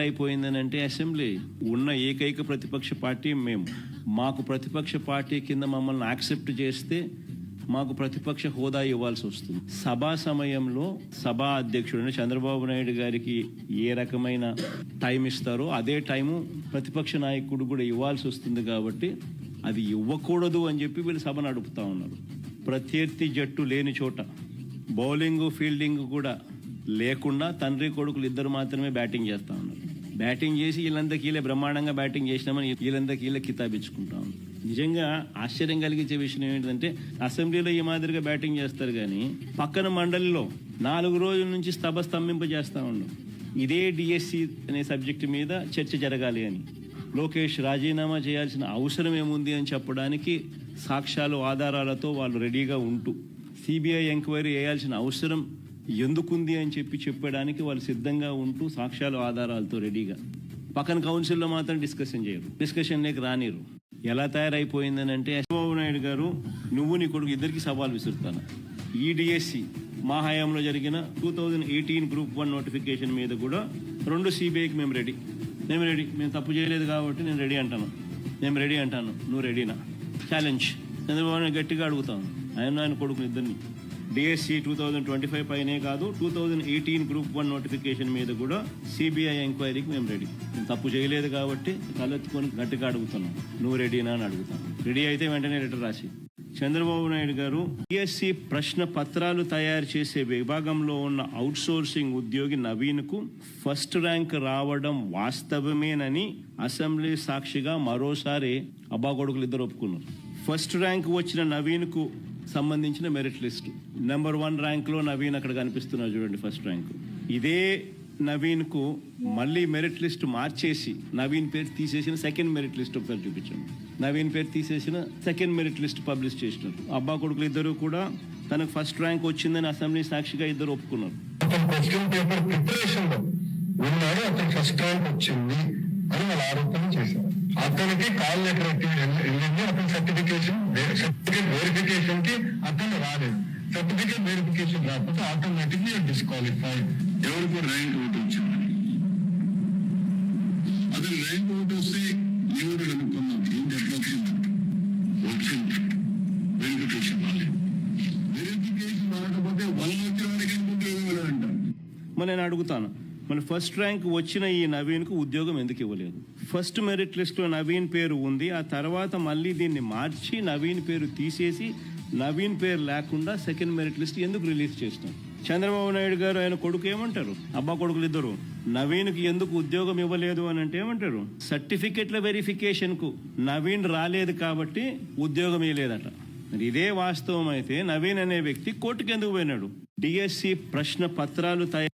తయారైపోయిందని అంటే అసెంబ్లీ ఉన్న ఏకైక ప్రతిపక్ష పార్టీ మేము. మాకు ప్రతిపక్ష పార్టీ కింద మమ్మల్ని యాక్సెప్ట్ చేస్తే మాకు ప్రతిపక్ష హోదా ఇవ్వాల్సి వస్తుంది. సభా సమయంలో సభా అధ్యక్షుడు చంద్రబాబు నాయుడు గారికి ఏ రకమైన టైం ఇస్తారో అదే టైము ప్రతిపక్ష నాయకుడు కూడా ఇవ్వాల్సి వస్తుంది. కాబట్టి అది ఇవ్వకూడదు అని చెప్పి వీళ్ళు సభ నడుపుతా ఉన్నారు. ప్రత్యర్థి జట్టు లేని చోట బౌలింగ్ ఫీల్డింగ్ కూడా లేకుండా తండ్రి కొడుకులు ఇద్దరు మాత్రమే బ్యాటింగ్ చేస్తూ ఉన్నారు. బ్యాటింగ్ చేసి వీళ్ళందరికీ బ్రహ్మాండంగా బ్యాటింగ్ చేసినామని వీళ్ళందరికీ కితాబిచ్చుకుంటా ఉన్నారు. నిజంగా ఆశ్చర్యం కలిగించే విషయం ఏంటంటే అసెంబ్లీలో ఈ మాదిరిగా బ్యాటింగ్ చేస్తారు కానీ పక్కన మండలిలో 4 రోజుల నుంచి సభ స్తంభింపజేస్తూ ఉన్నాం. ఇదే డిఎస్సి అనే సబ్జెక్టు మీద చర్చ జరగాలి అని. లోకేష్ రాజీనామా చేయాల్సిన అవసరం ఏముంది అని చెప్పడానికి సాక్ష్యాలు ఆధారాలతో వాళ్ళు రెడీగా ఉంటూ సిబిఐ ఎంక్వైరీ వేయాల్సిన అవసరం ఎందుకుంది అని చెప్పడానికి వాళ్ళు సిద్ధంగా ఉంటూ సాక్ష్యాలు ఆధారాలతో రెడీగా. పక్కన కౌన్సిల్లో మాత్రం డిస్కషన్ చేయరు, డిస్కషన్లోకి రానిరు. ఎలా తయారైపోయిందని అంటే చంద్రబాబు నాయుడు గారు నువ్వు నీ కొడుకు ఇద్దరికి సవాల్ విసురుతాను. ఈ డిఎస్సి మా హయాంలో జరిగిన 2018 గ్రూప్ 1 నోటిఫికేషన్ మీద కూడా 2 సిబిఐకి మేము రెడీ. మేము తప్పు చేయలేదు కాబట్టి నేను రెడీ అంటాను. నువ్వు రెడీనా? ఛాలెంజ్. చంద్రబాబు నాయుడు గట్టిగా అడుగుతాను ఆయన కొడుకుని ఇద్దరిని. డిఎస్సి 2025 పైనే కాదు 2018 గ్రూప్ 1 నోటిఫికేషన్ మీద కూడా సిబిఐ ఎంక్వైరీకి మేము రెడీ. నేను తప్పు చేయలేదు కాబట్టి తలెత్తుకొని గట్టిగా అడుగుతున్నాం. నువ్వు రెడీనా అని అడుగుతాను. రెడీ అయితే వెంటనే లెటర్ రాసి. చంద్రబాబు నాయుడు గారు డిఎస్సి ప్రశ్న పత్రాలు తయారు చేసే విభాగంలో ఉన్న అవుట్సోర్సింగ్ ఉద్యోగి నవీన్కు ఫస్ట్ ర్యాంక్ రావడం వాస్తవమేనని అసెంబ్లీ సాక్షిగా మరోసారి అబ్బాకొడుకులు ఇద్దరు ఒప్పుకున్నారు. ఫస్ట్ ర్యాంక్ వచ్చిన నవీన్కు సంబంధించిన మెరిట్ లిస్టు నెంబర్ 1 ర్యాంక్లో నవీన్ అక్కడ కనిపిస్తున్నారు చూడండి. ఫస్ట్ ర్యాంకు ఇదే నవీన్కు మళ్ళీ మెరిట్ లిస్ట్ మార్చేసి నవీన్ పేరు తీసేసిన సెకండ్ మెరిట్ లిస్ట్ ఒకసారి చూపించాము. నవీన్ పేరు తీసేసిన సెకండ్ మెరిట్ లిస్ట్ పబ్లిష్ చేసినారు. అబ్బా కొడుకులు ఇద్దరు కూడా తనకు ఫస్ట్ ర్యాంక్ వచ్చిందని అసెంబ్లీ సాక్షిగా ఇద్దరు ఒప్పుకున్నారు. ఫస్ట్ ర్యాంక్ వచ్చింది అని వాళ్ళు ఆరోపణ చేశారు. అతనికి కాల్ లెటర్ వెళ్ళింది. అతని సర్టిఫికేట్ వెరిఫికేషన్ కి అతను రాలేదు. సర్టిఫికేట్ వెరిఫికేషన్ రాకపోతే ఆటోమేటిక్లీ డిస్క్వాలిఫైడ్. ఎవరికి ర్యాంక్ అవుట్ వచ్చిందని అది ర్యాంక్ అవుట్ వస్తే ఎవరు కనుక్కున్నాం ఏం చెప్పొచ్చింది వచ్చింది. వెరిఫికేషన్ రాలేదు. వెరిఫికేషన్ రాకపోతే 1 లక్ష వరకు ఎందుకు అంటారు. మరి నేను అడుగుతాను, మన ఫస్ట్ ర్యాంక్ వచ్చిన ఈ నవీన్కు ఉద్యోగం ఎందుకు ఇవ్వలేదు? ఫస్ట్ మెరిట్ లిస్ట్లో నవీన్ పేరు ఉంది. ఆ తర్వాత మళ్ళీ దీన్ని మార్చి నవీన్ పేరు తీసేసి నవీన్ పేరు లేకుండా సెకండ్ మెరిట్ లిస్ట్ ఎందుకు రిలీజ్ చేస్తాం? చంద్రబాబు నాయుడు గారు ఆయన కొడుకు ఏమంటారు? అబ్బా కొడుకులు ఇద్దరు నవీన్కి ఎందుకు ఉద్యోగం ఇవ్వలేదు అని అంటే ఏమంటారు? సర్టిఫికెట్ల వెరిఫికేషన్కు నవీన్ రాలేదు కాబట్టి ఉద్యోగం ఇవ్వలేదట. మరి ఇదే వాస్తవం అయితే నవీన్ అనే వ్యక్తి కోర్టుకు ఎందుకు పోయినాడు? డిఎస్సి ప్రశ్న పత్రాలు తయారు